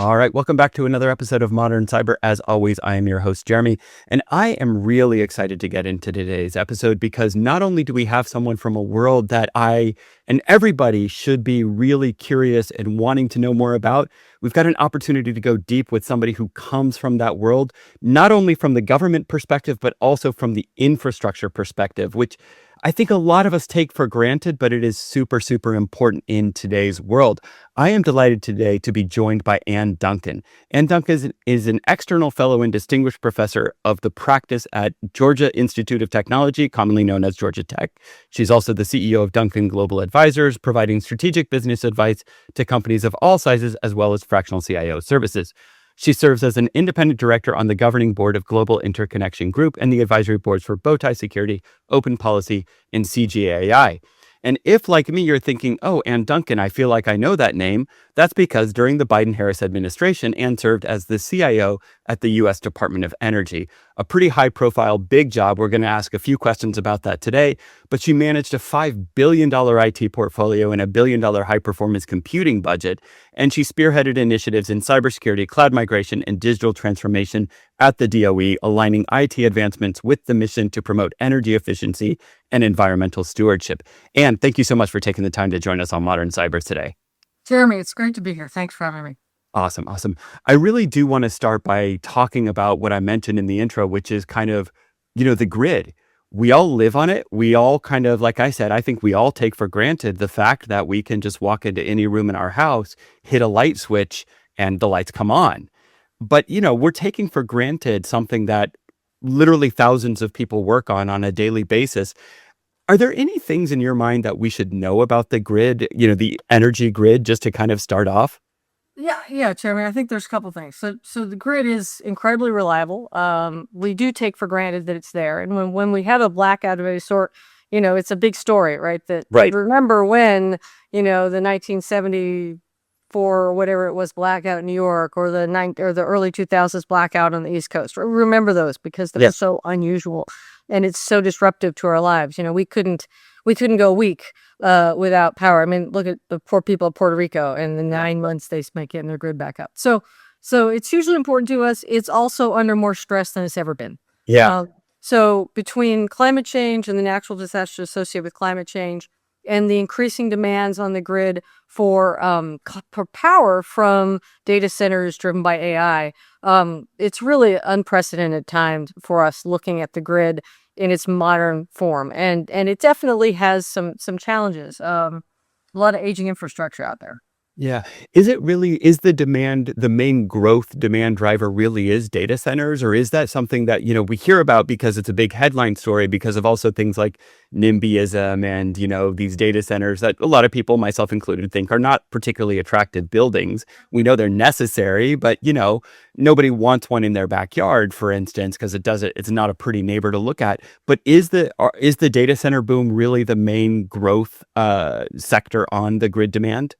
All right, welcome back to another episode of Modern Cyber. As always, I am your host, Jeremy, and I am really excited to get into today's episode because not only do we have someone from a world that I and everybody should be really curious and wanting to know more about, we've got an opportunity to go deep with somebody who comes from that world, not only from the government perspective, but also from the infrastructure perspective, which I think a lot of us take for granted, but it is super, super important in today's world. I am delighted today to be joined by Ann Dunkin. Ann Dunkin is an external fellow and distinguished professor of the practice at Georgia Institute of Technology, commonly known as Georgia Tech. She's also the CEO of Dunkin Global Advisors, providing strategic business advice to companies of all sizes, as well as fractional CIO services. She serves as an independent director on the governing board of Global Interconnection Group and the advisory boards for Bowtie Security, Open Policy, and CGAI. And if, like me, you're thinking, oh, Ann Dunkin, I feel like I know that name, that's because during the Biden-Harris administration, Ann served as the CIO at the U.S. Department of Energy, a pretty high-profile, big job. We're going to ask a few questions about that today, but she managed a $5 billion IT portfolio and a $1 billion high-performance computing budget, and she spearheaded initiatives in cybersecurity, cloud migration, and digital transformation at the DOE, aligning IT advancements with the mission to promote energy efficiency and environmental stewardship. Ann, thank you so much for taking the time to join us on Modern Cyber today. Jeremy, it's great to be here. Thanks for having me. Awesome. I really do want to start by talking about what I mentioned in the intro, which is kind of, the grid. We all live on it. We all kind of, like I said, I think we all take for granted the fact that we can just walk into any room in our house, hit a light switch, and the lights come on. But, we're taking for granted something that literally thousands of people work on a daily basis. Are there any things in your mind that we should know about the grid, the energy grid, just to kind of start off? Yeah, Jeremy. I think there's a couple things. So the grid is incredibly reliable. We do take for granted that it's there, and when we have a blackout of any sort, it's a big story, right? Right. Remember when the 1974 or whatever it was blackout in New York, or the early 2000s blackout on the East Coast. Remember those because they're so unusual, and it's so disruptive to our lives. We couldn't go a week without power. I mean, look at the poor people of Puerto Rico and the 9 months they spent getting their grid back up. So it's hugely important to us. It's also under more stress than it's ever been. Yeah. So between climate change and the natural disasters associated with climate change and the increasing demands on the grid for power from data centers driven by AI, it's really unprecedented times for us looking at the grid in its modern form, and it definitely has some challenges. A lot of aging infrastructure out there. Yeah. Is the main growth demand driver really is data centers, or is that something that, we hear about because it's a big headline story because of also things like NIMBYism and, these data centers that a lot of people, myself included, think are not particularly attractive buildings. We know they're necessary, but, nobody wants one in their backyard, for instance, because it's not a pretty neighbor to look at. But is the data center boom really the main growth sector on the grid demand?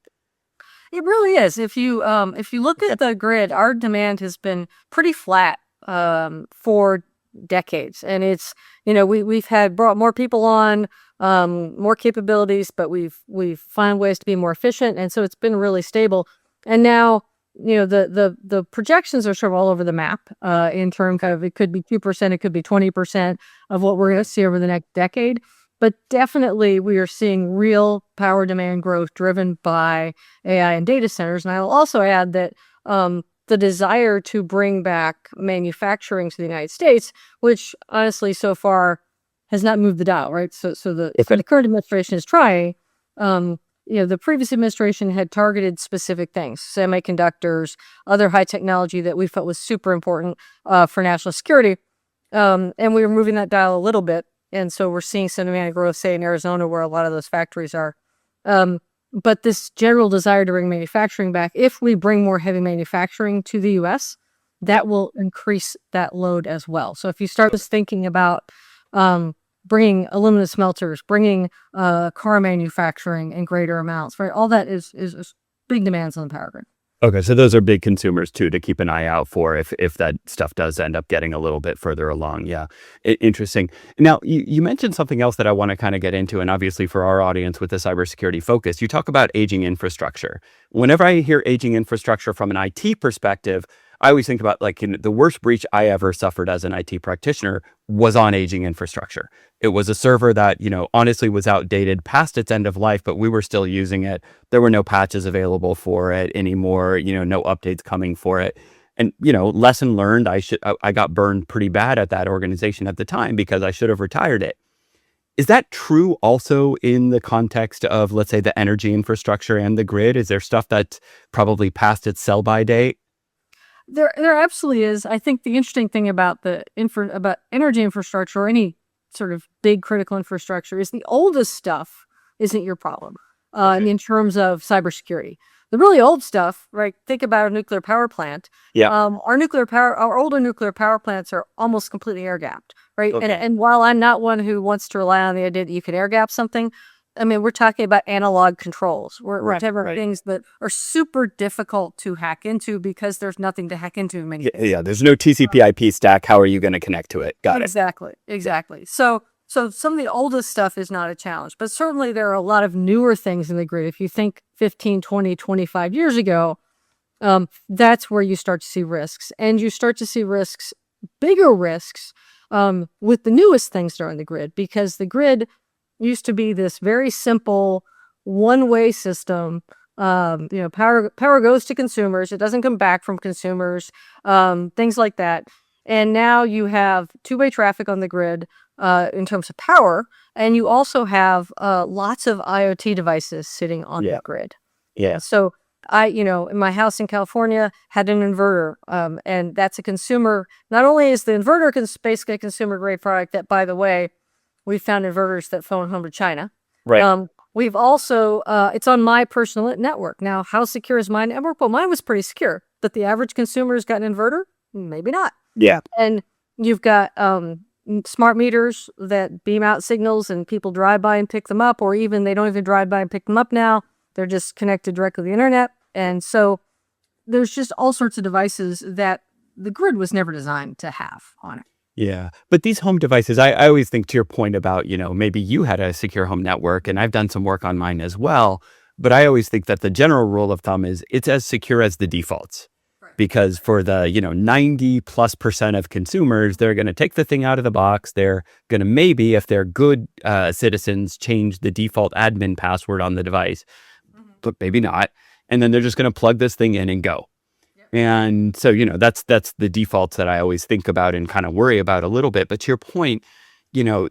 It really is. If you look at the grid, our demand has been pretty flat for decades, and it's we've brought more people on, more capabilities, but we've found ways to be more efficient, and so it's been really stable. And now the projections are sort of all over the map in terms of it could be 2%, it could be 20% of what we're going to see over the next decade. But definitely we are seeing real power demand growth driven by AI and data centers. And I'll also add that the desire to bring back manufacturing to the United States, which honestly so far has not moved the dial, right? So the current administration is trying. The previous administration had targeted specific things, semiconductors, other high technology that we felt was super important for national security. And we were moving that dial a little bit. And so we're seeing some demand growth, say, in Arizona, where a lot of those factories are. But this general desire to bring manufacturing back, if we bring more heavy manufacturing to the U.S., that will increase that load as well. So if you start just thinking about bringing aluminum smelters, bringing car manufacturing in greater amounts, right? All that is big demands on the power grid. Okay, so those are big consumers too to keep an eye out for if that stuff does end up getting a little bit further along. Yeah, interesting. Now you mentioned something else that I want to kind of get into, and obviously for our audience with the cybersecurity focus, you talk about aging infrastructure. Whenever I hear aging infrastructure from an IT perspective, I always think about like the worst breach I ever suffered as an IT practitioner was on aging infrastructure. It was a server that, honestly was outdated past its end of life, but we were still using it. There were no patches available for it anymore, no updates coming for it. And, lesson learned, I got burned pretty bad at that organization at the time because I should have retired it. Is that true also in the context of, let's say, the energy infrastructure and the grid? Is there stuff that's probably past its sell-by date? There absolutely is. I think the interesting thing about about energy infrastructure or any sort of big critical infrastructure is the oldest stuff isn't your problem Okay. in terms of cybersecurity. The really old stuff, right? Think about a nuclear power plant. Yeah. Our older nuclear power plants are almost completely air gapped, right? And Okay. and while I'm not one who wants to rely on the idea that you can air gap something, I mean, we're talking about analog controls. We're Right. talking about Right. things that are super difficult to hack into because there's nothing to hack into in many Yeah. cases. Yeah. There's no TCP/IP stack. How are you going to connect to it? Got it. Exactly, exactly. So some of the oldest stuff is not a challenge, but certainly there are a lot of newer things in the grid. If you think 15, 20, 25 years ago, that's where you start to see risks. And you start to see risks, bigger risks, with the newest things that are in the grid, because the grid used to be this very simple one-way system. Power goes to consumers. It doesn't come back from consumers, things like that. And now you have two-way traffic on the grid in terms of power, and you also have lots of IoT devices sitting on the Yeah. grid. Yeah. So in my house in California had an inverter, and that's a consumer. Not only is the inverter basically a consumer grade product that, by the way, we found inverters that phone home to China. Right. We've also, it's on my personal network. Now, how secure is my network? Well, mine was pretty secure, but the average consumer's got an inverter? Maybe not. Yeah. And you've got smart meters that beam out signals and people drive by and pick them up, or even they don't even drive by and pick them up now. They're just connected directly to the internet. And so there's just all sorts of devices that the grid was never designed to have on it. Yeah. But these home devices, I always think to your point about, maybe you had a secure home network and I've done some work on mine as well. But I always think that the general rule of thumb is it's as secure as the defaults. Right. Because for the, 90+% of consumers, they're going to take the thing out of the box. They're going to maybe, if they're good citizens, change the default admin password on the device, Mhm. but maybe not. And then they're just going to plug this thing in and go. Yep. And so, that's the defaults that I always think about and kind of worry about a little bit. But to your point, you know,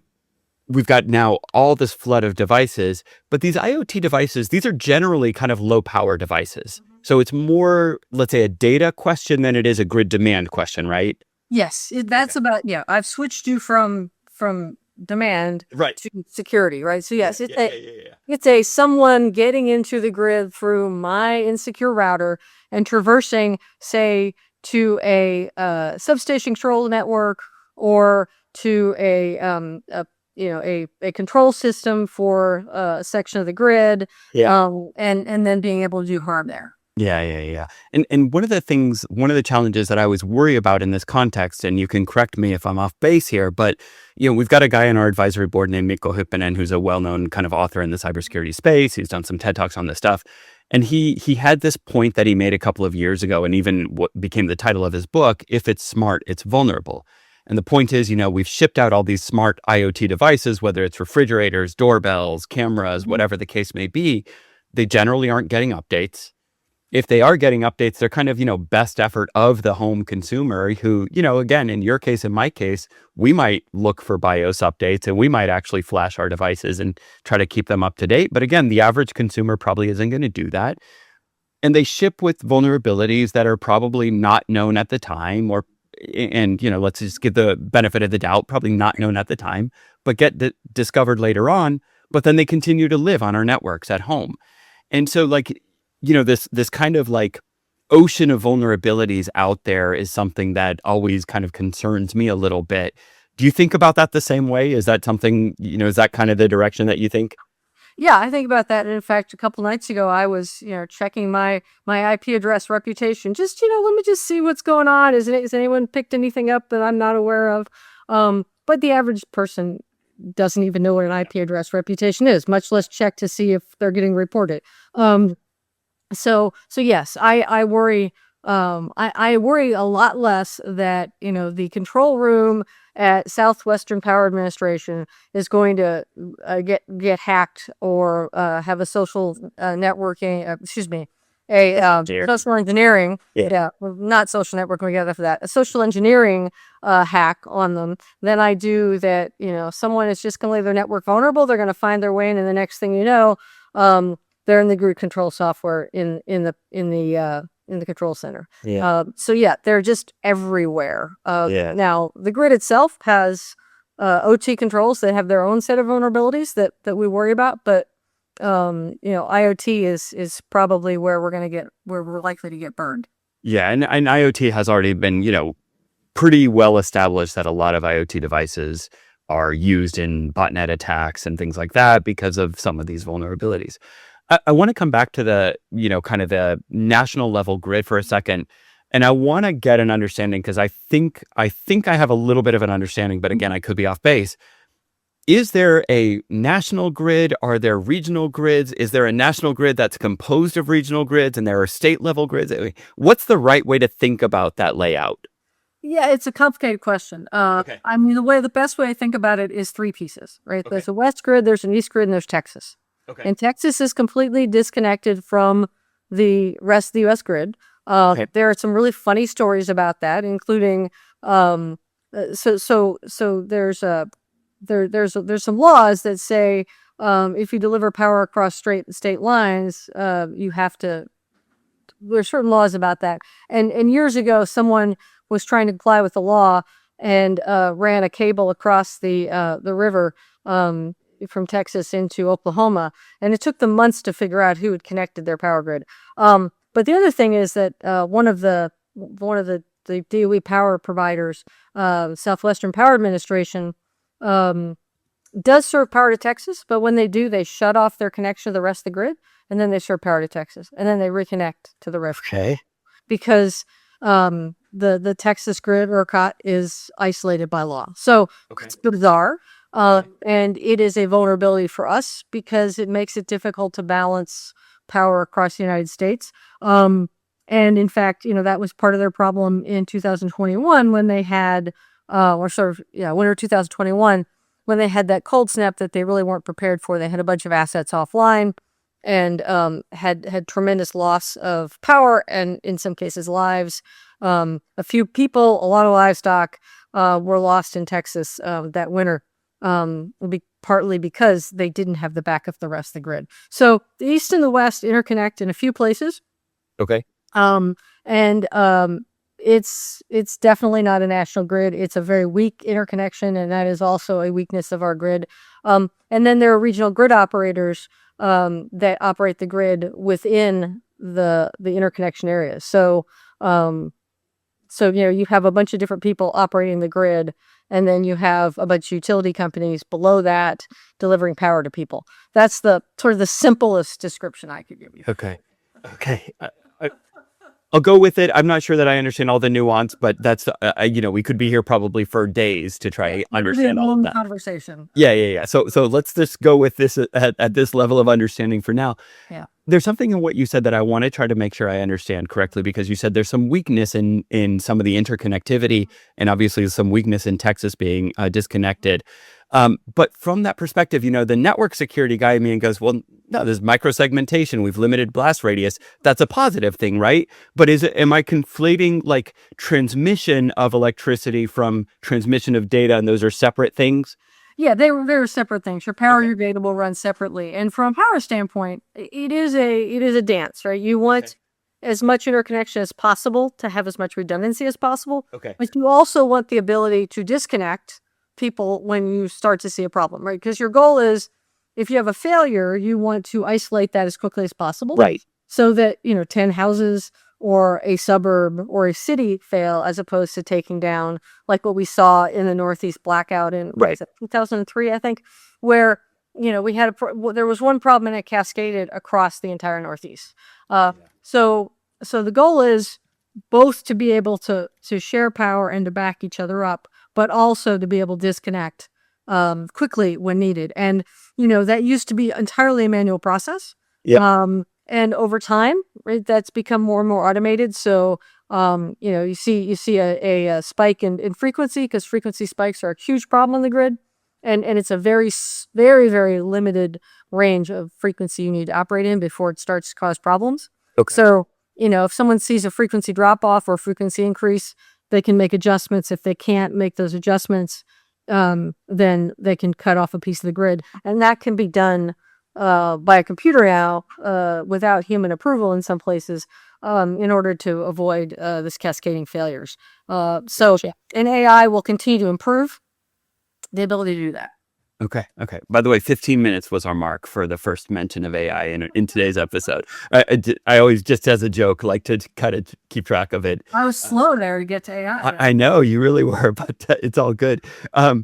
we've got now all this flood of devices, but these IoT devices, these are generally kind of low power devices. Mhm. So it's more, let's say, a data question than it is a grid demand question, right? Yes, that's about, yeah. I've switched you from demand Right. to security, right? So yes, Yeah. it's a someone getting into the grid through my insecure router and traversing, say, to a substation control network or to a control system for a section of the grid, Yeah. and then being able to do harm there. Yeah. And one of the challenges that I always worry about in this context, and you can correct me if I'm off base here, but we've got a guy on our advisory board named Mikko Hyppinen, who's a well-known kind of author in the cybersecurity space. He's done some TED Talks on this stuff. And he had this point that he made a couple of years ago, and even what became the title of his book, If It's Smart, It's Vulnerable. And the point is, we've shipped out all these smart IoT devices, whether it's refrigerators, doorbells, cameras, Mhm. whatever the case may be. They generally aren't getting updates. If they are getting updates, they're kind of, best effort of the home consumer who, again, in your case, in my case, we might look for BIOS updates and we might actually flash our devices and try to keep them up to date. But again, the average consumer probably isn't going to do that. And they ship with vulnerabilities that are probably not known at the time and, let's just give the benefit of the doubt, probably not known at the time, but get discovered later on. But then they continue to live on our networks at home. And so like, this kind of like ocean of vulnerabilities out there is something that always kind of concerns me a little bit. Do you think about that the same way? Is that something, is that kind of the direction that you think? Yeah, I think about that. And in fact, a couple nights ago, I was, checking my IP address reputation. Just, let me just see what's going on. Has anyone picked anything up that I'm not aware of? But the average person doesn't even know what an IP address reputation is, much less check to see if they're getting reported. So yes, I worry. I worry a lot less that the control room at Southwestern Power Administration is going to get hacked or have a social networking. Excuse me, a social engineering. Yeah. Yeah, well, not social networking. We got enough of that. A social engineering hack on them. Than I do that. Someone is just going to leave their network vulnerable. They're going to find their way in, and the next thing you know. They're in the grid control software in the control center. Yeah. So yeah, they're just everywhere. Yeah. Now the grid itself has OT controls that have their own set of vulnerabilities that we worry about, but IoT is probably where we're likely to get burned. Yeah. And IoT has already been, pretty well established that a lot of IoT devices are used in botnet attacks and things like that because of some of these vulnerabilities. I want to come back to the, kind of the national level grid for a second. And I want to get an understanding because I think I have a little bit of an understanding, but again, I could be off base. Is there a national grid? Are there regional grids? Is there a national grid that's composed of regional grids and there are state level grids? What's the right way to think about that layout? Yeah, it's a complicated question. Okay. I mean, the best way to think about it is three pieces, right? Okay. There's a West grid, there's an East grid, and there's Texas. Okay. And Texas is completely disconnected from the rest of the U.S. grid. Okay. There are some really funny stories about that, including so there's some laws that say if you deliver power across state lines, you have to. There's certain laws about that. And years ago, someone was trying to comply with the law and ran a cable across the river from Texas into Oklahoma, and it took them months to figure out who had connected their power grid. But the other thing is that one of the DOE power providers, Southwestern Power Administration, does serve power to Texas, but when they do, they shut off their connection to the rest of the grid, and then they serve power to Texas, and then they reconnect to the rest. Okay. Because the Texas grid, ERCOT, is isolated by law. So it's bizarre. And it is a vulnerability for us because it makes it difficult to balance power across the United States. And in fact, that was part of their problem in 2021 when they had, winter 2021, when they had that cold snap that they really weren't prepared for. They had a bunch of assets offline and had tremendous loss of power and in some cases lives. A few people, a lot of livestock were lost in Texas that winter. Partly because they didn't have the backup of the rest of the grid. So the East and the West interconnect in a few places. Okay. And it's definitely not a national grid. It's a very weak interconnection, and that is also a weakness of our grid. And then there are regional grid operators that operate the grid within the interconnection areas. So you have a bunch of different people operating the grid, and then you have a bunch of utility companies below that delivering power to people. That's the sort of the simplest description I could give you. Okay. I'll go with it. I'm not sure that I understand all the nuance, but that's, we could be here probably for days to try understand all of that. Conversation. Yeah. So let's just go with this at this level of understanding for now. Yeah. There's something in what you said that I want to try to make sure I understand correctly, because you said there's some weakness in some of the interconnectivity, and obviously some weakness in Texas being disconnected. But from that perspective, the network security guy in me goes, well, no, there's microsegmentation. We've limited blast radius. That's a positive thing, right? But am I conflating like transmission of electricity from transmission of data, and those are separate things? Yeah, they're separate things. Your power, your data will run separately. And from a power standpoint, it is a dance, right? You want as much interconnection as possible to have as much redundancy as possible. Okay. But you also want the ability to disconnect people when you start to see a problem, right? Because your goal is, if you have a failure, you want to isolate that as quickly as possible. Right. So that, 10 houses or a suburb or a city fail, as opposed to taking down like what we saw in the Northeast blackout in 2003, I think, where we had there was one problem and it cascaded across the entire Northeast. So the goal is both to be able to share power and to back each other up, but also to be able to disconnect quickly when needed. And that used to be entirely a manual process. Yep. And over time, right, that's become more and more automated. So you see a spike in frequency, because frequency spikes are a huge problem on the grid. And it's a very, very, very limited range of frequency you need to operate in before it starts to cause problems. Okay. So, if someone sees a frequency drop off or a frequency increase, they can make adjustments. If they can't make those adjustments, then they can cut off a piece of the grid. And that can be done by a computer now without human approval in some places in order to avoid this cascading failures. So an AI will continue to improve the ability to do that. Okay. By the way, 15 minutes was our mark for the first mention of AI in today's episode. I always, just as a joke, like to keep track of it. I was slow there to get to AI. I know you really were, but it's all good. I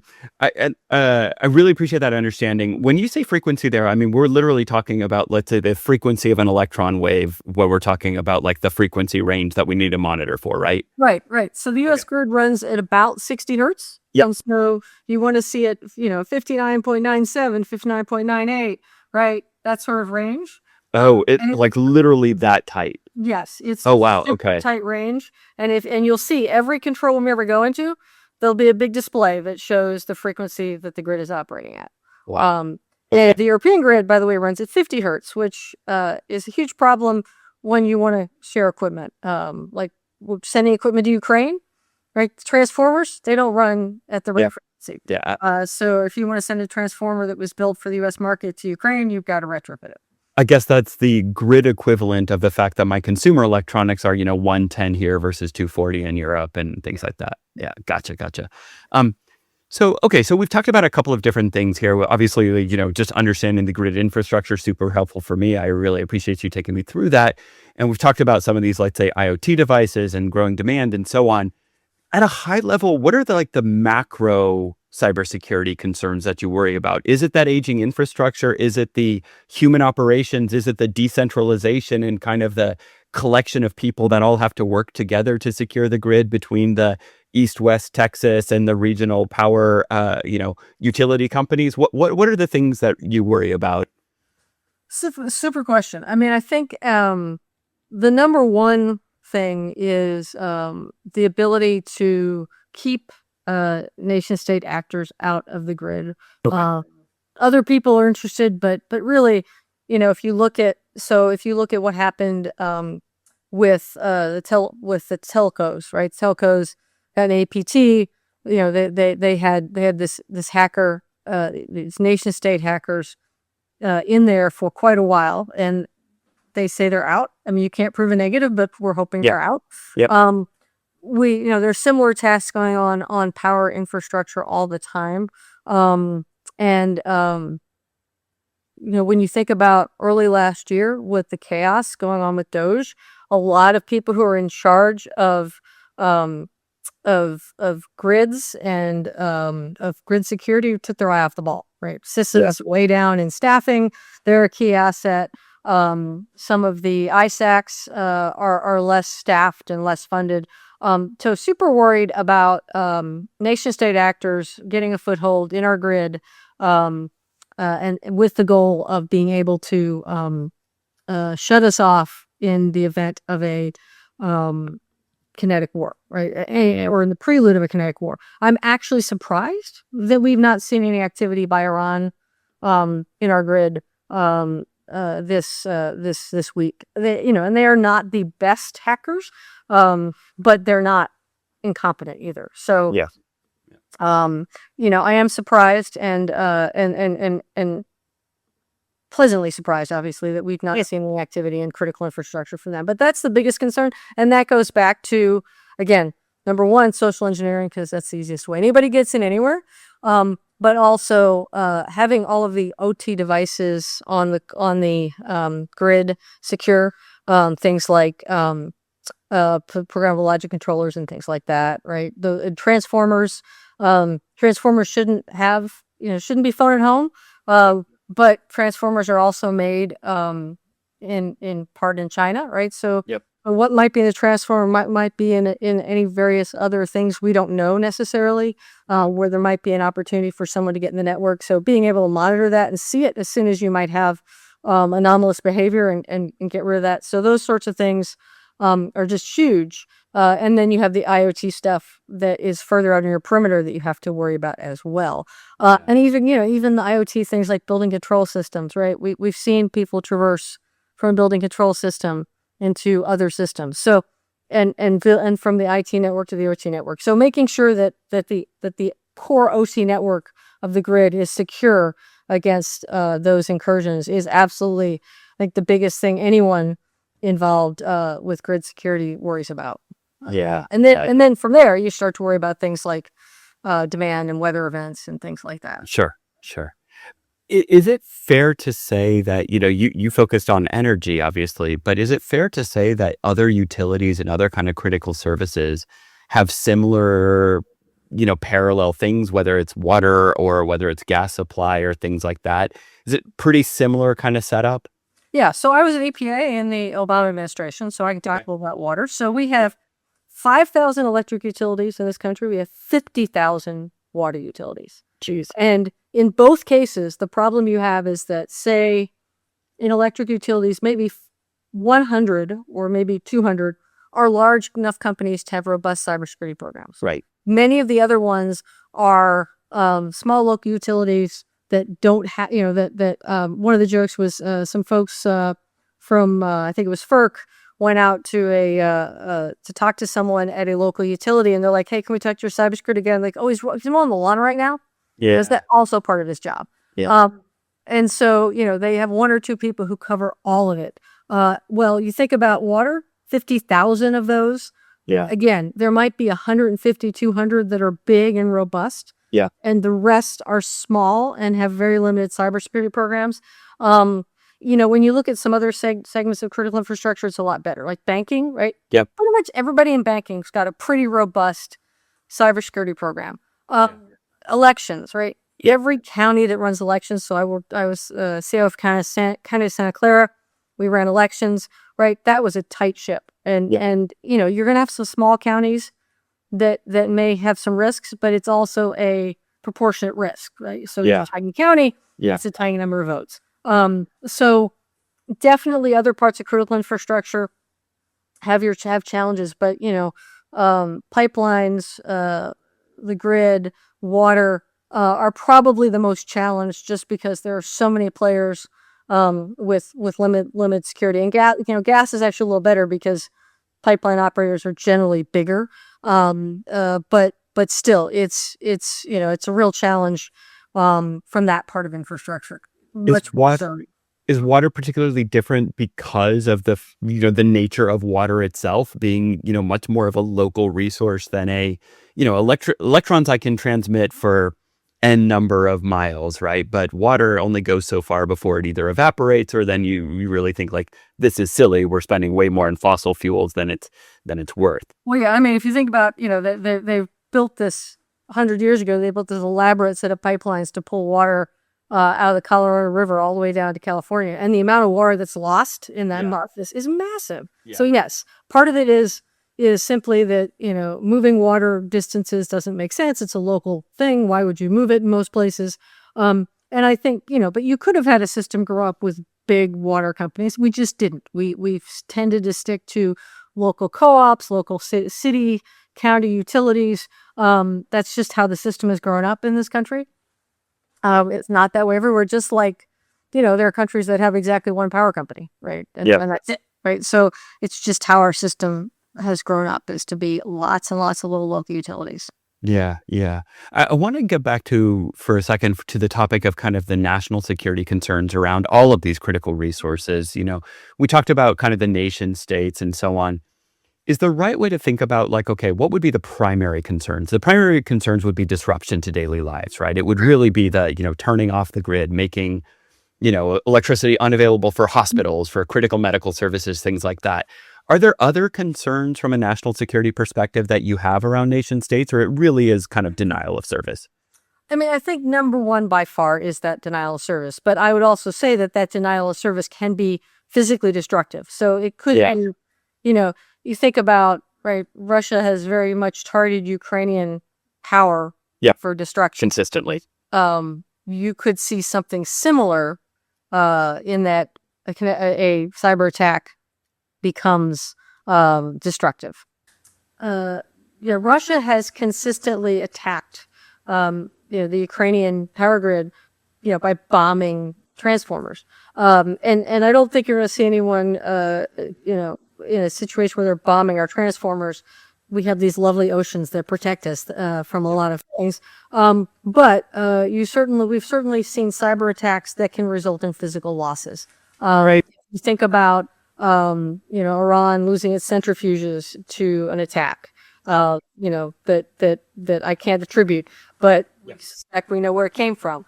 really appreciate that understanding. When you say frequency there, I mean, we're literally talking about, let's say, the frequency of an electron wave, where we're talking about like the frequency range that we need to monitor for, right? Right. So the U.S. grid runs at about 60 hertz. Yep. So you want to see it, 59.97, 59.98, right? That sort of range. Oh, like literally that tight. Yes, it's oh wow, super okay. tight range. And you'll see every control room you ever go into, there'll be a big display that shows the frequency that the grid is operating at. Wow. And the European grid, by the way, runs at 50 hertz, which is a huge problem when you want to share equipment. Like sending equipment to Ukraine, right? Transformers, they don't run at the right frequency. Yeah. So if you want to send a transformer that was built for the U.S. market to Ukraine, you've got to retrofit it. I guess that's the grid equivalent of the fact that my consumer electronics are, 110 here versus 240 in Europe and things like that. Yeah, gotcha. So we've talked about a couple of different things here. Well, obviously, just understanding the grid infrastructure, super helpful for me. I really appreciate you taking me through that. And we've talked about some of these, let's say, IoT devices and growing demand and so on. At a high level, what are the macro cybersecurity concerns that you worry about? Is it that aging infrastructure? Is it the human operations? Is it the decentralization and kind of the collection of people that all have to work together to secure the grid between the East-West Texas and the regional power, utility companies? What are the things that you worry about? Super question. I mean, I think the number one thing is the ability to keep nation state actors out of the grid. Okay. Other people are interested, but really, if you look at what happened with the telcos, right? Telcos and APT, they had this hacker, these nation state hackers in there for quite a while, and they say they're out. I mean, you can't prove a negative, but we're hoping they're out. Yep. There's similar tasks going on power infrastructure all the time. When you think about early last year with the chaos going on with Doge, a lot of people who are in charge of grids and of grid security took their eye off the ball, right? Systems way down in staffing. They're a key asset. Some of the ISACs are less staffed and less funded. So super worried about nation state actors getting a foothold in our grid, and with the goal of being able to shut us off in the event of a kinetic war, right? Or in the prelude of a kinetic war. I'm actually surprised that we've not seen any activity by Iran in our grid this week. And they are not the best hackers, but they're not incompetent either. So yeah. I am surprised and pleasantly surprised, obviously, that we've not seen any activity in critical infrastructure from them. But that's the biggest concern, and that goes back to, again, number one, social engineering, because that's the easiest way anybody gets in anywhere. But also having all of the OT devices on the grid secure, things like programmable logic controllers and things like that, right? The transformers shouldn't be phone at home. but transformers are also made in part in China, right? So Yep. what might be in the transformer might be in any various other things we don't know necessarily, where there might be an opportunity for someone to get in the network. So being able to monitor that and see it as soon as you might have anomalous behavior and get rid of that. So those sorts of things are just huge. And then you have the IoT stuff that is further out in your perimeter that you have to worry about as well. And even, even the IoT things like building control systems, right? We've seen people traverse from a building control system into other systems. So, and from the IT network to the OT network. So making sure that the core OC network of the grid is secure against those incursions is absolutely, I think, the biggest thing anyone involved with grid security worries about. Yeah. And then from there, you start to worry about things like demand and weather events and things like that. Sure. Sure. Is it fair to say that, you focused on energy, obviously, but is it fair to say that other utilities and other kind of critical services have similar, parallel things, whether it's water or whether it's gas supply or things like that? Is it pretty similar kind of setup? Yeah, so I was at EPA in the Obama administration, so I can talk Okay. a little about water. So we have 5,000 electric utilities in this country. We have 50,000 water utilities. Jeez. And in both cases, the problem you have is that, say, in electric utilities, maybe 100 or maybe 200 are large enough companies to have robust cybersecurity programs. Right. Many of the other ones are small local utilities that don't have, one of the jokes was some folks from, I think it was FERC, went out to talk to someone at a local utility, and they're like, "Hey, can we touch your cybersecurity again?" Like, "Oh, he's mowing the lawn right now." Yeah. Because that's also part of his job. Yeah. And so, they have one or two people who cover all of it. Well, you think about water, 50,000 of those. Yeah. Again, there might be 150, 200 that are big and robust. Yeah. And the rest are small and have very limited cybersecurity programs. When you look at some other segments of critical infrastructure, it's a lot better. Like banking, right? Yep. Pretty much everybody in banking's got a pretty robust cybersecurity program. Elections, right? Yeah. Every county that runs elections. So I was CEO of County of Santa Clara. We ran elections, right? That was a tight ship, and you're gonna have some small counties that may have some risks, but it's also a proportionate risk, right? So Yeah. Tiny County, Yeah. it's a tiny number of votes. So definitely other parts of critical infrastructure have challenges, but pipelines, the grid, water are probably the most challenged, just because there are so many players with limited security. And gas is actually a little better because pipeline operators are generally bigger. But still, it's a real challenge from that part of infrastructure. Is Much more water so. is water particularly different because of the nature of water itself being, much more of a local resource than electrons I can transmit for n number of miles, right? But water only goes so far before it either evaporates, or then you really think like, this is silly. We're spending way more on fossil fuels than it's worth. Well, yeah, I mean, if you think about, they built this 100 years ago. They built this elaborate set of pipelines to pull water out of the Colorado River all the way down to California, and the amount of water that's lost in that month is massive. Yeah. So yes, part of it is simply that moving water distances doesn't make sense. It's a local thing. Why would you move it in most places? And I think but you could have had a system grow up with big water companies. We just didn't. We've tended to stick to local co-ops, local city, county utilities. That's just how the system has grown up in this country. It's not that way everywhere. Just like, there are countries that have exactly one power company, right? And that's it, right? So it's just how our system has grown up, is to be lots and lots of little local utilities. Yeah, yeah. I want to get back for a second, to the topic of kind of the national security concerns around all of these critical resources. We talked about kind of the nation states and so on. Is the right way to think about, like, okay, what would be the primary concerns? The primary concerns would be disruption to daily lives, right? It would really be the, turning off the grid, making, electricity unavailable for hospitals, for critical medical services, things like that. Are there other concerns from a national security perspective that you have around nation states, or it really is kind of denial of service? I mean, I think number one by far is that denial of service. But I would also say that that denial of service can be physically destructive. So it could Yeah. be, you know, you think about, right, Russia has very much targeted Ukrainian power Yeah. for destruction. Consistently. You could see something similar in that a cyber attack becomes destructive. Yeah, Russia has consistently attacked, the Ukrainian power grid, by bombing transformers. And I don't think you're going to see anyone, in a situation where they're bombing our transformers. We have these lovely oceans that protect us from a lot of things. But we've certainly seen cyber attacks that can result in physical losses. Right. You think about, Iran losing its centrifuges to an attack, that I can't attribute, but we suspect we know where it came from.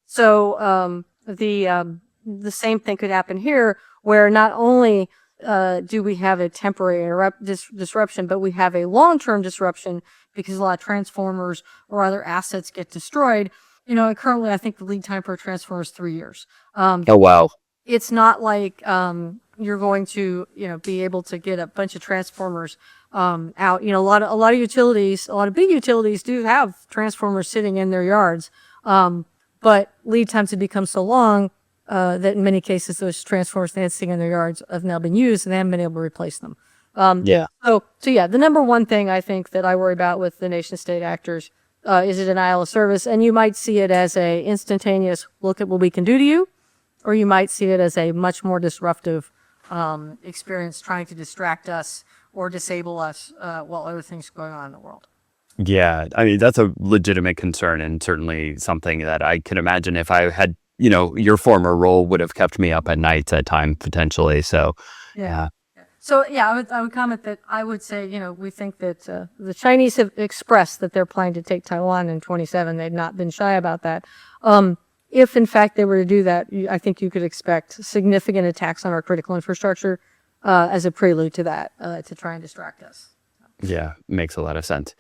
So the same thing could happen here, where not only do we have a temporary disruption, but we have a long-term disruption because a lot of transformers or other assets get destroyed. And currently, I think the lead time for a transformer is 3 years. Oh, wow. It's not like you're going to be able to get a bunch of transformers out. A lot of utilities, a lot of big utilities do have transformers sitting in their yards, but lead times have become so long that in many cases those transformers that sitting in their yards have now been used and they haven't been able to replace them. Yeah. So yeah, the number one thing I think that I worry about with the nation state actors is a denial of service, and you might see it as a instantaneous look at what we can do to you, or you might see it as a much more disruptive experience trying to distract us or disable us while other things are going on in the world. Yeah. I mean, that's a legitimate concern and certainly something that I can imagine if I had, your former role would have kept me up at nights at time potentially. So, Yeah. So yeah, I would comment that I would say, we think that the Chinese have expressed that they're planning to take Taiwan in 27. They've not been shy about that. If in fact they were to do that, I think you could expect significant attacks on our critical infrastructure as a prelude to that, to try and distract us. yeah, makes a lot of sense.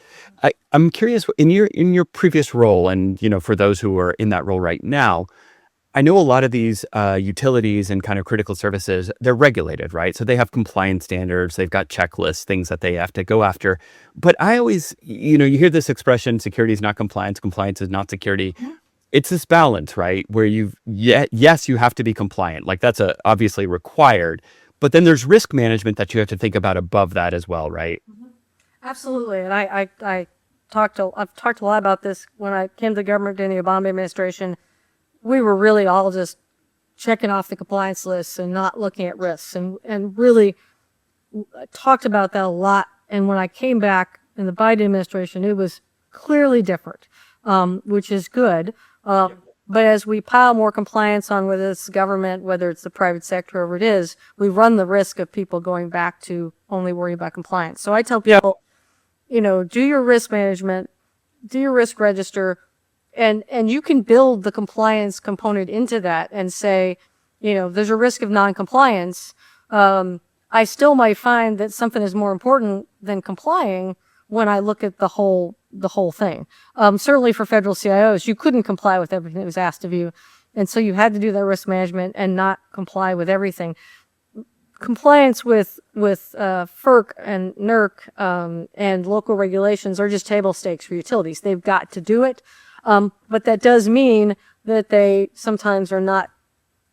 I'm curious in your previous role, and for those who are in that role right now, I know a lot of these utilities and kind of critical services, they're regulated, right? So they have compliance standards, they've got checklists, things that they have to go after. But I always, you hear this expression, security is not compliance, compliance is not security. It's this balance, right? Where yes, you have to be compliant. Like that's obviously required. But then there's risk management that you have to think about above that as well, right? Absolutely, and I've talked a lot about this when I came to the government during the Obama administration. We were really all just checking off the compliance lists and not looking at risks, and really talked about that a lot. And when I came back in the Biden administration, it was clearly different, which is good. But as we pile more compliance on, whether it's government, whether it's the private sector, whoever it is, we run the risk of people going back to only worrying about compliance. So I tell people, do your risk management, do your risk register, and you can build the compliance component into that and say, there's a risk of non-compliance. I still might find that something is more important than complying when I look at the whole thing. Certainly for federal CIOs, you couldn't comply with everything that was asked of you. And so you had to do that risk management and not comply with everything. Compliance with FERC and NERC and local regulations are just table stakes for utilities. They've got to do it. But that does mean that they sometimes are not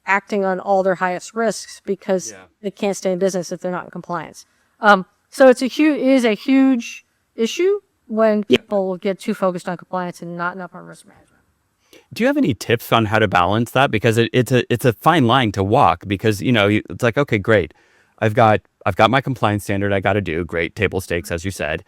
acting on all their highest risks because they can't stay in business if they're not in compliance. So it is a huge issue when people get too focused on compliance and not enough on risk management. Do you have any tips on how to balance that? Because it's a fine line to walk. Because it's like, okay, great, I've got my compliance standard I got to do. Great, table stakes, as you said.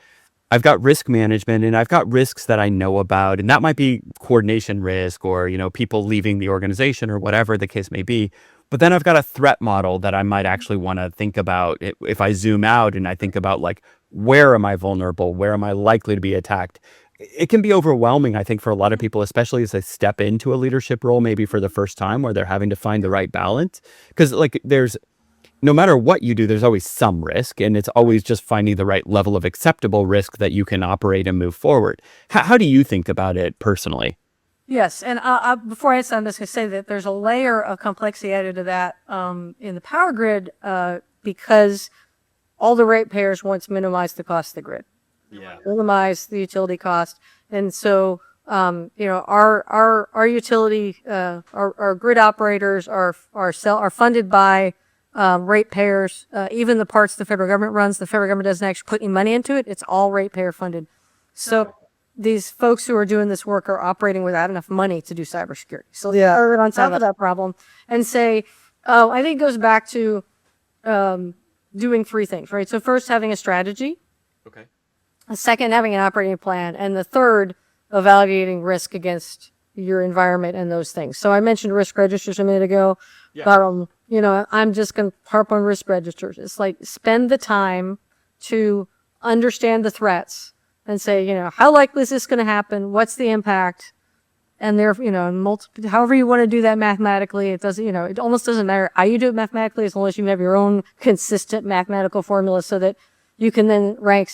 I've got risk management, and I've got risks that I know about, and that might be coordination risk or people leaving the organization or whatever the case may be. But then I've got a threat model that I might actually want to think about if I zoom out and I think about like, where am I vulnerable? Where am I likely to be attacked? It can be overwhelming, I think, for a lot of people, especially as they step into a leadership role, maybe for the first time, where they're having to find the right balance. Because like no matter what you do, there's always some risk, and it's always just finding the right level of acceptable risk that you can operate and move forward. How do you think about it personally? Yes, and before I answer, I'm just going to say that there's a layer of complexity added to that in the power grid because all the ratepayers want to minimize the cost of the grid, Yeah. minimize the utility cost, and so our utility our grid operators are funded by ratepayers. Even the parts the federal government runs, the federal government doesn't actually put any money into it. It's all ratepayer funded. So these folks who are doing this work are operating without enough money to do cybersecurity. So they are on top of that problem and say, oh, I think it goes back to doing three things, right? So first, having a strategy. Okay. A second, having an operating plan. And the third, evaluating risk against your environment and those things. So I mentioned risk registers a minute ago. Yeah. But, I'm just going to harp on risk registers. It's like spend the time to understand the threats and say, how likely is this going to happen? What's the impact? And there, however you want to do that mathematically, it doesn't, it almost doesn't matter how you do it mathematically as long as you have your own consistent mathematical formula so that you can then rank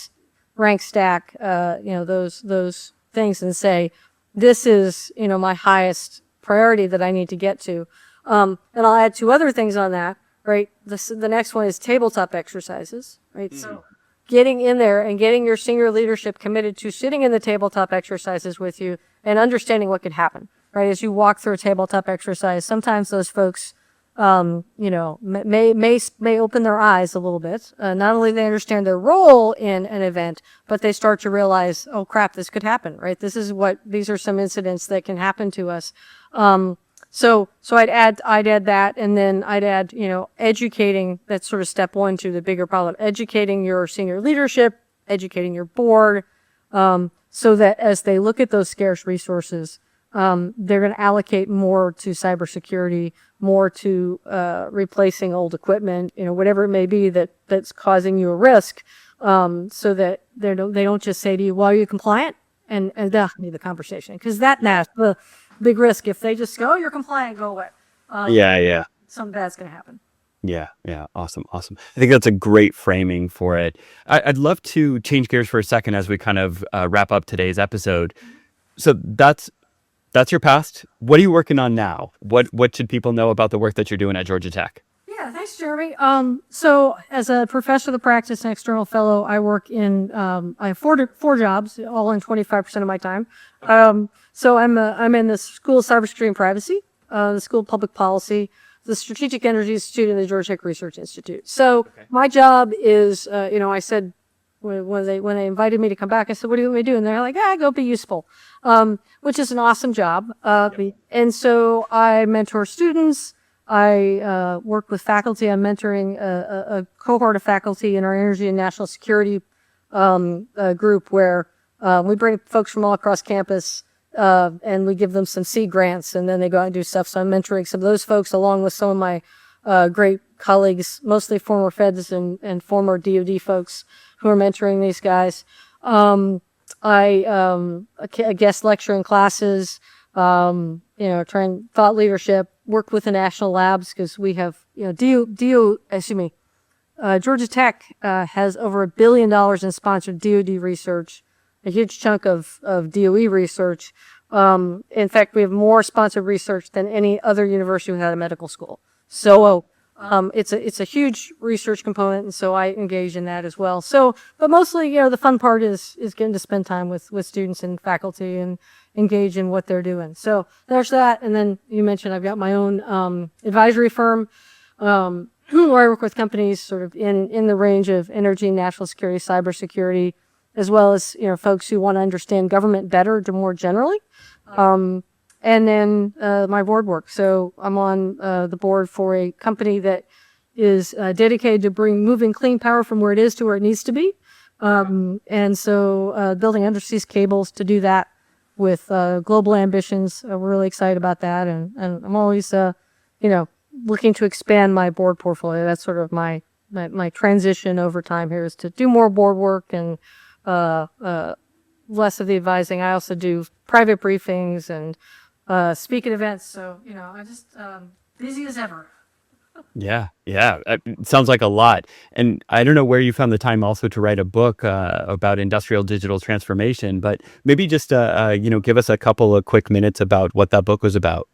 stack, those things and say, this is, my highest priority that I need to get to. And I'll add two other things on that, right? The next one is tabletop exercises, right? So getting in there and getting your senior leadership committed to sitting in the tabletop exercises with you and understanding what could happen, right? As you walk through a tabletop exercise, sometimes those folks, may open their eyes a little bit. Not only they understand their role in an event, but they start to realize, oh crap, this could happen, right? These are some incidents that can happen to us. So I'd add that, and then I'd add, educating. That's sort of step one to the bigger problem. Educating your senior leadership, educating your board, so that as they look at those scarce resources, they're going to allocate more to cybersecurity, more to replacing old equipment, whatever it may be that's causing you a risk, so that they don't just say to you, "Well, are you compliant?" and that'll be the conversation, because that's the big risk. If they just go, "Oh, you're compliant, go away," Yeah. something bad's going to happen. Yeah. Awesome. I think that's a great framing for it. I'd love to change gears for a second as we kind of wrap up today's episode. So that's your past. What are you working on now? What should people know about the work that you're doing at Georgia Tech? Yeah, thanks, Jeremy. So as a professor of the practice and external fellow, I work in I have four jobs, all in 25% of my time. So I'm in the School of Cybersecurity and Privacy, the School of Public Policy, the Strategic Energy Institute, and the Georgia Tech Research Institute. So my job is, I said when they invited me to come back, I said, "What do you want me to do?" And they're like, "Go be useful," which is an awesome job. And so I mentor students. I work with faculty. I'm mentoring a cohort of faculty in our energy and national security group where we bring folks from all across campus and we give them some seed grants, and then they go out and do stuff. So I'm mentoring some of those folks along with some of my great colleagues, mostly former feds and former DoD folks who are mentoring these guys. I guest lecture in classes, trying thought leadership, work with the national labs because we have, Georgia Tech has over $1 billion in sponsored DoD research, a huge chunk of DOE research. In fact, we have more sponsored research than any other university without a medical school. So it's a huge research component, and so I engage in that as well. So, but mostly, the fun part is getting to spend time with students and faculty and engage in what they're doing. So there's that. And then you mentioned I've got my own advisory firm where I work with companies sort of in the range of energy, national security, cybersecurity, as well as folks who want to understand government better more generally. And then my board work. So I'm on the board for a company that is dedicated to moving clean power from where it is to where it needs to be. And so building undersea cables to do that with global ambitions. We're really excited about that. And I'm always, looking to expand my board portfolio. That's sort of my transition over time here is to do more board work and less of the advising. I also do private briefings and speak at events. So, I just busy as ever. Yeah, yeah. It sounds like a lot. And I don't know where you found the time also to write a book about industrial digital transformation, but maybe just give us a couple of quick minutes about what that book was about.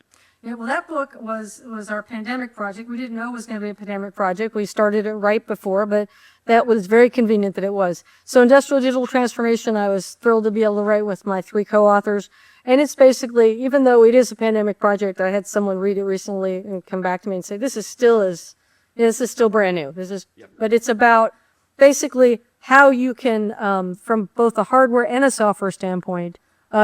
Yeah, well, that book was our pandemic project. We didn't know it was going to be a pandemic project. We started it right before, but that was very convenient that it was. So, industrial digital transformation, I was thrilled to be able to write with my three co-authors. And it's basically, even though it is a pandemic project, I had someone read it recently and come back to me and say, this is still brand new. But it's about basically how you can, from both a hardware and a software standpoint,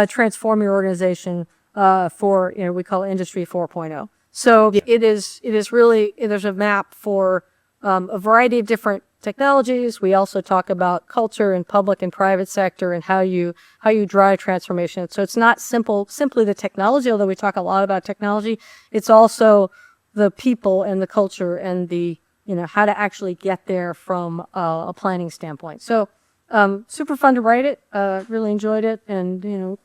transform your organization for, we call it Industry 4.0. So it is really, there's a map for a variety of different technologies. We also talk about culture and public and private sector and how you drive transformation. So it's not simply the technology, although we talk a lot about technology. It's also the people and the culture and the, how to actually get there from a planning standpoint. So super fun to write it. Really enjoyed it. And,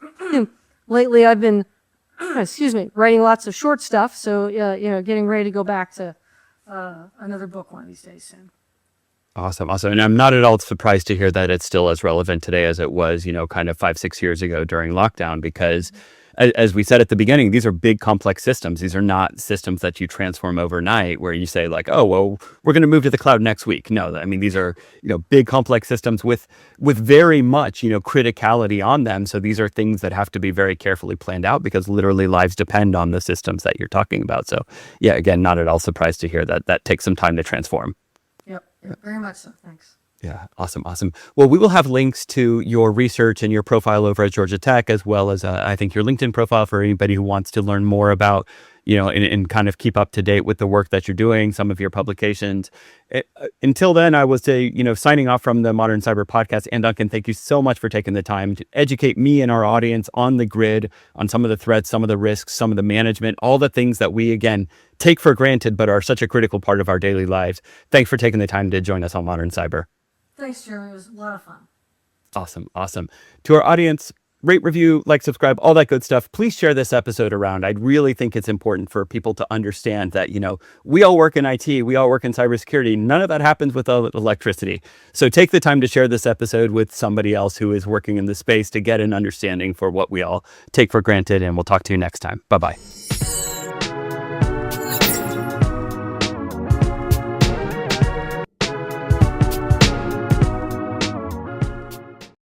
lately I've been writing lots of short stuff. So, getting ready to go back to another book one of these days soon. Awesome. Awesome. And I'm not at all surprised to hear that it's still as relevant today as it was, kind of 5, 6 years ago during lockdown, because as we said at the beginning, these are big, complex systems. These are not systems that you transform overnight where you say like, oh, well, we're going to move to the cloud next week. No, I mean, these are, big, complex systems with very much, criticality on them. So these are things that have to be very carefully planned out because literally lives depend on the systems that you're talking about. So yeah, again, not at all surprised to hear that takes some time to transform. Yep, very much so. Thanks. Yeah, awesome, awesome. Well, we will have links to your research and your profile over at Georgia Tech, as well as I think your LinkedIn profile for anybody who wants to learn more about, and kind of keep up to date with the work that you're doing, some of your publications. Until then, I will say, signing off from the Modern Cyber Podcast. Ann Dunkin, thank you so much for taking the time to educate me and our audience on the grid, on some of the threats, some of the risks, some of the management, all the things that we, again, take for granted, but are such a critical part of our daily lives. Thanks for taking the time to join us on Modern Cyber. Thanks, Jeremy. It was a lot of fun. Awesome. Awesome. To our audience, rate, review, like, subscribe, all that good stuff. Please share this episode around. I really think it's important for people to understand that, we all work in IT, we all work in cybersecurity. None of that happens without electricity. So take the time to share this episode with somebody else who is working in the space to get an understanding for what we all take for granted. And we'll talk to you next time. Bye-bye.